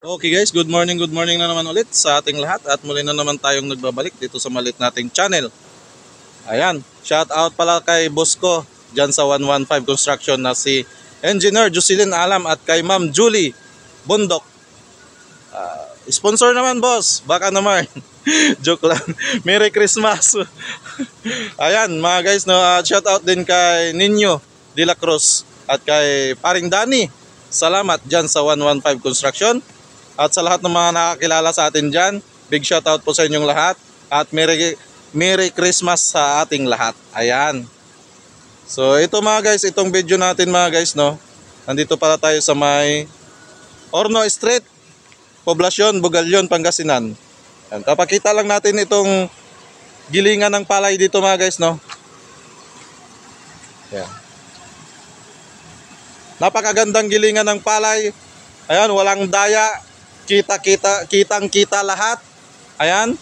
Okay guys, good morning na naman ulit sa ating lahat at muli na naman tayong nagbabalik dito sa malit nating channel. Ayan, shout out pala kay boss ko dyan sa 115 Construction na si Engineer Jocelyn Alam at kay Ma'am Julie Bundok. Sponsor naman boss, baka naman. Joke lang. Merry Christmas. Ayan mga guys, no, shout out din kay Ninyo De La Cruz at kay Paring Dani. Salamat dyan sa 115 Construction. At sa lahat ng mga nakakilala sa atin dyan, big shout out po sa inyong lahat. At Merry Christmas sa ating lahat. Ayan. So ito mga guys, itong video natin mga guys, no. Nandito para tayo sa may Orno Street, Poblasyon, Bugalyon, Pangasinan. Ayan, papakita lang natin itong gilingan ng palay dito mga guys, no. Ayan. Napakagandang gilingan ng palay. Ayan, walang daya. Kitang-kita lahat. Ayan.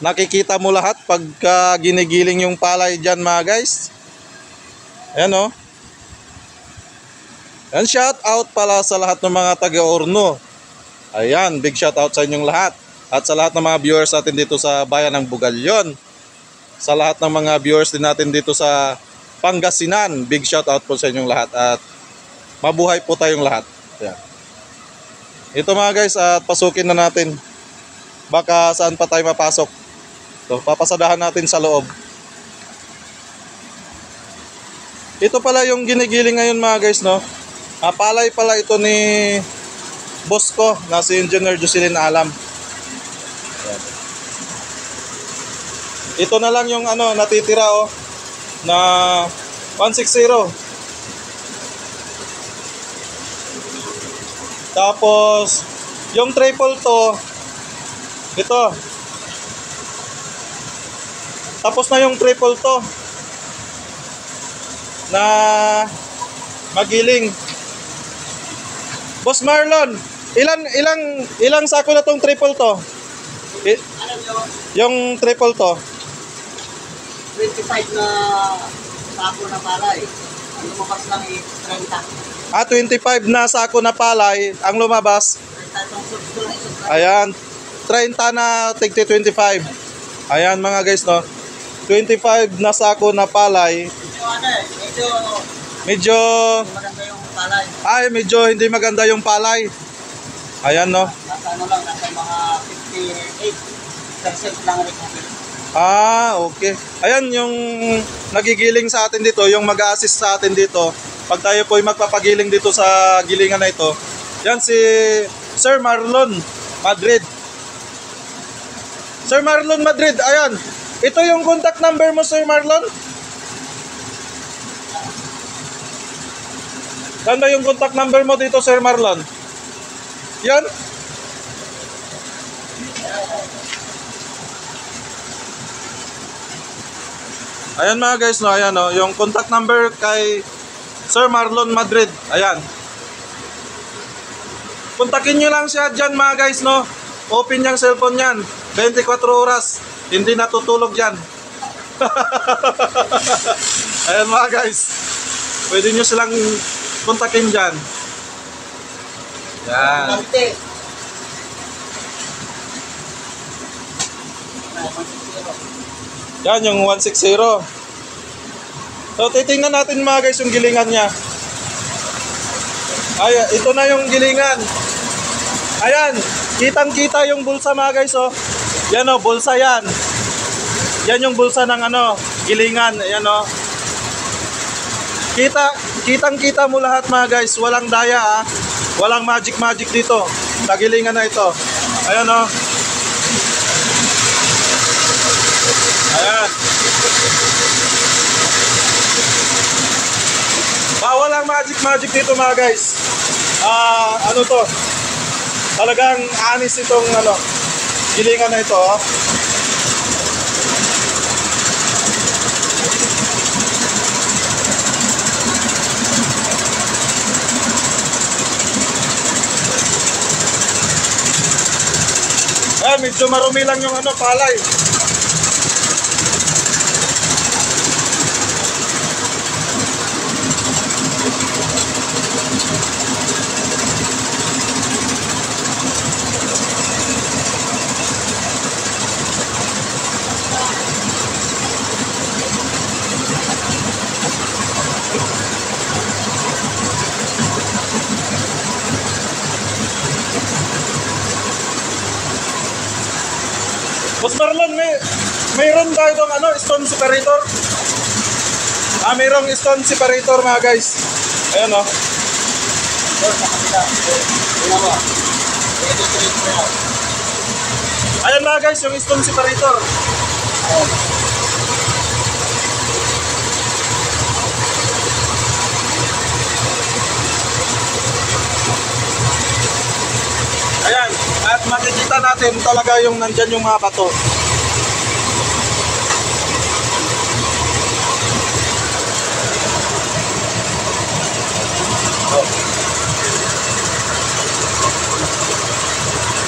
Nakikita mo lahat pagka ginigiling yung palay dyan mga guys. Ayan o. Ayan, shout out pala sa lahat ng mga taga-Orno. Ayan, big shout out sa inyong lahat. At sa lahat ng mga viewers natin dito sa bayan ng Bugalyon. Sa lahat ng mga viewers din natin dito sa Pangasinan, big shout out po sa inyong lahat. At mabuhay po tayong lahat. Ayan. Ito mga guys, at pasukin na natin. Baka saan pa tayo mapasok. So, papasadahan natin sa loob. Ito pala yung ginigiling ngayon mga guys, no. Palay pala ito ni boss ko na si Engineer Jocelyn Alam. Ayan. Ito na lang yung natitira na 160. Tapos, yung triple to, ito. Tapos na yung triple to na magiling. Boss Marlon, ilang sako na tong triple to? Yung triple to? 25 na sako na palay. Ang lumabas lang 30. 25 na sako na palay ang lumabas. Ayan, 30 na tigti 25. Ayan mga guys, no. 25 na sako na palay. Medyo maganda yung palay. Ay, medyo hindi maganda yung palay. Ayan, no. Nasa lang, nasa mga 58% lang rin. Okay. Ayan yung nagigiling sa atin dito, yung mag-a-assist sa atin dito. Pag tayo po ay magpapagiling dito sa gilingan na ito. Yan si Sir Marlon Madrid. Sir Marlon Madrid, ayan. Ito yung contact number mo, Sir Marlon? Saan ba yung contact number mo dito, Sir Marlon? Yan. Ayan mga guys, no, ayan, no, yung contact number kay Sir Marlon Madrid. Ayan. Kontakin nyo lang siya dyan mga guys, no. Open yung cellphone yan. 24 oras. Hindi natutulog yan. Ayan mga guys. Pwede nyo silang kontakin dyan. Yan. Yan yung 160. So titingnan natin mga guys yung gilingan niya. Ay, ito na yung gilingan. Ayan, kitang-kita yung bulsa mga guys, oh. Yan oh, bulsa yan. Yan yung bulsa ng gilingan. Ayan oh. Kitang-kita mo lahat mga guys. Walang daya ah. Walang magic dito. Sa gilingan na ito. Ayan oh. Ayan. Bawal ang magic dito mga guys. Ano to? Talagang anis itong gilingan na ito. Oh. Ayan, medyo marumi lang yung palay. Boss Marlon, mayroon tayo itong ano, stone separator. Mayroong stone separator mga guys. Ayan o. Doon sa kapila. Tingnan mo. Ito straight mo yan. Ayan mga guys, yung stone separator. Ayan. Ayan. At makikita natin talaga yung nandyan yung mga bato.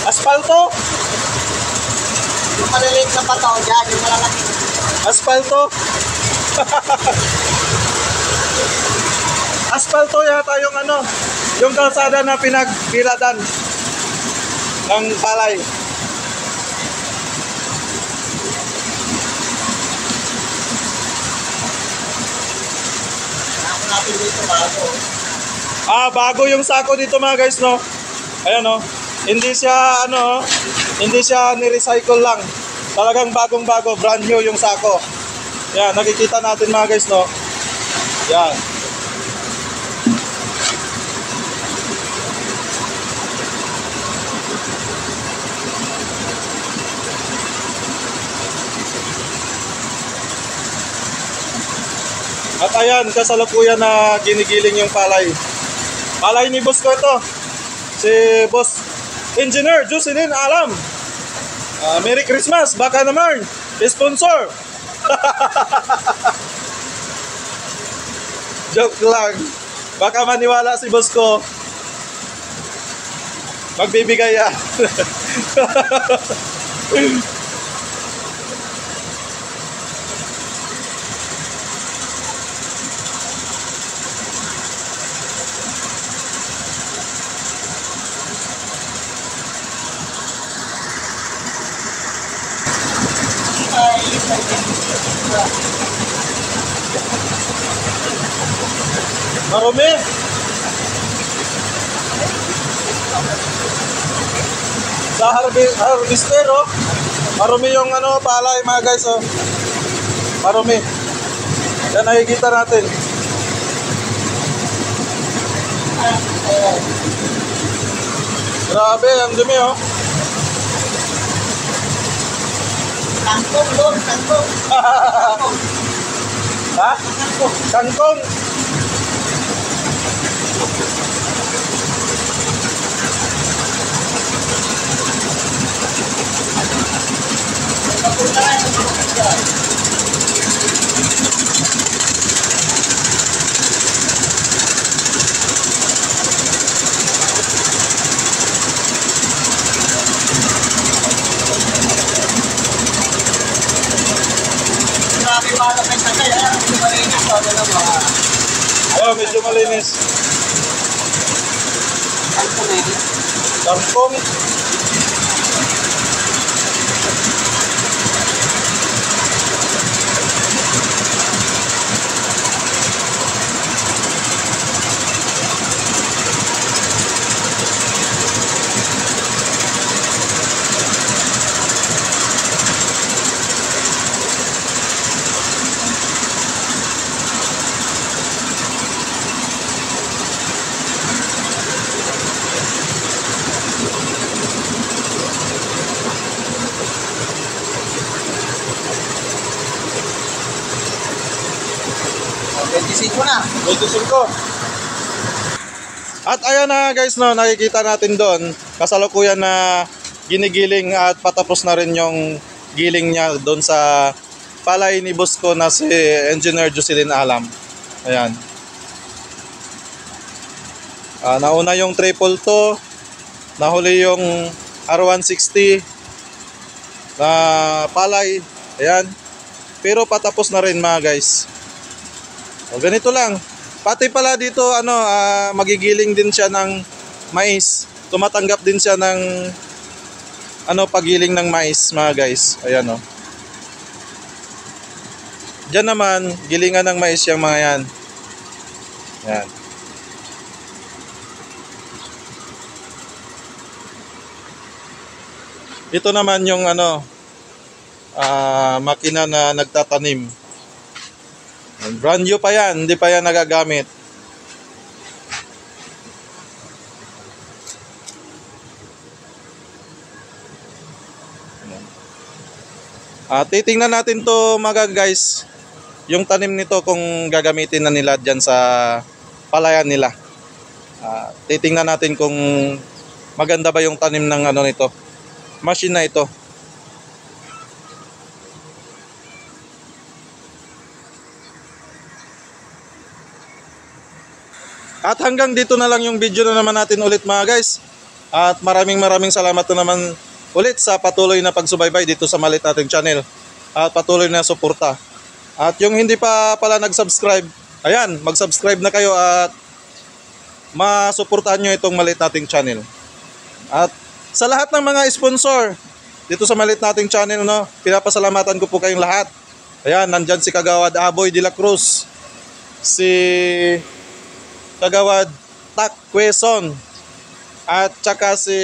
Asfalto. Yung maliliit na bato dyan, yung malalaki. Asfalto. Asfalto yata yung ano, yung kalsada na pinagbiladan ng palay. Ako natin dito bago. Bago yung sako dito mga guys, no. Ayan, no. Hindi siya ano, hindi siya ni-recycle lang. Talagang bagong-bago, brand new yung sako. Yan, nakikita natin mga guys, no. Yan. At ayan, kasalukuyan na ginigiling yung palay. Palay ni boss ko ito. Si Boss Engineer Jocelyn Alam. Merry Christmas, baka naman sponsor. Joke lang. Baka maniwala si boss ko. Magbibigay yan. Marumi. Sa harvester, oh. Marumi yung ano, palay mga guys, oh. Marumi. Yan nakikita natin. Grabe, ang dumi, oh. Kangkong doon, kangkong. Ha? Kangkong. Kapunta na yung mga. Grabe pa na kayo sakay. Ayan, medyo malinis. Sabi na mga. Oh, medyo malinis. Kangkong eh. Kangkong. Siko na. 25. At ayan na guys, no, nakikita natin doon kasalukuyan na ginigiling at patapos na rin yung giling niya doon sa palay ni boss ko na si Engineer Jocelyn Alam. Ayan. Nauna yung 222, nahuli yung R160 na palay. Ayan. Pero patapos na rin mga guys. O ganito lang. Pati pala dito ano, magigiling din siya ng mais. Tumatanggap din siya ng ano, pagiling ng mais mga guys. Ayan o. Diyan naman, gilingan ng mais yung mga yan. Ayan. Ito naman yung ano, makina na nagtatanim. Brand new pa yan, hindi pa yan nagagamit. Titingnan natin to mga guys, yung tanim nito kung gagamitin na nila dyan sa palayan nila. Titingnan natin kung maganda ba yung tanim ng ano nito, machine na ito. At hanggang dito na lang yung video na naman natin ulit mga guys. At maraming salamat na naman ulit sa patuloy na pagsubaybay dito sa maliit nating channel. At patuloy na suporta. At yung hindi pa pala nag-subscribe, ayan, mag-subscribe na kayo at masuportahan nyo itong maliit nating channel. At sa lahat ng mga sponsor dito sa maliit nating channel, no, pinapasalamatan ko po kayong lahat. Ayan, nandyan si Kagawad Aboy de la Cruz, si Kagawad Tak Quezon, at saka si,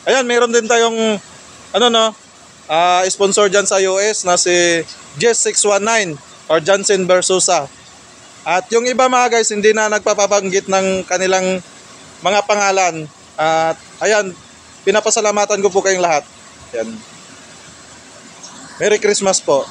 ayan, meron din tayong sponsor dyan sa US na si Jess 619 or Johnson Versosa. At yung iba mga guys, hindi na nagpapabanggit ng kanilang mga pangalan. At ayan, pinapasalamatan ko po kayong lahat. Ayan. Merry Christmas po.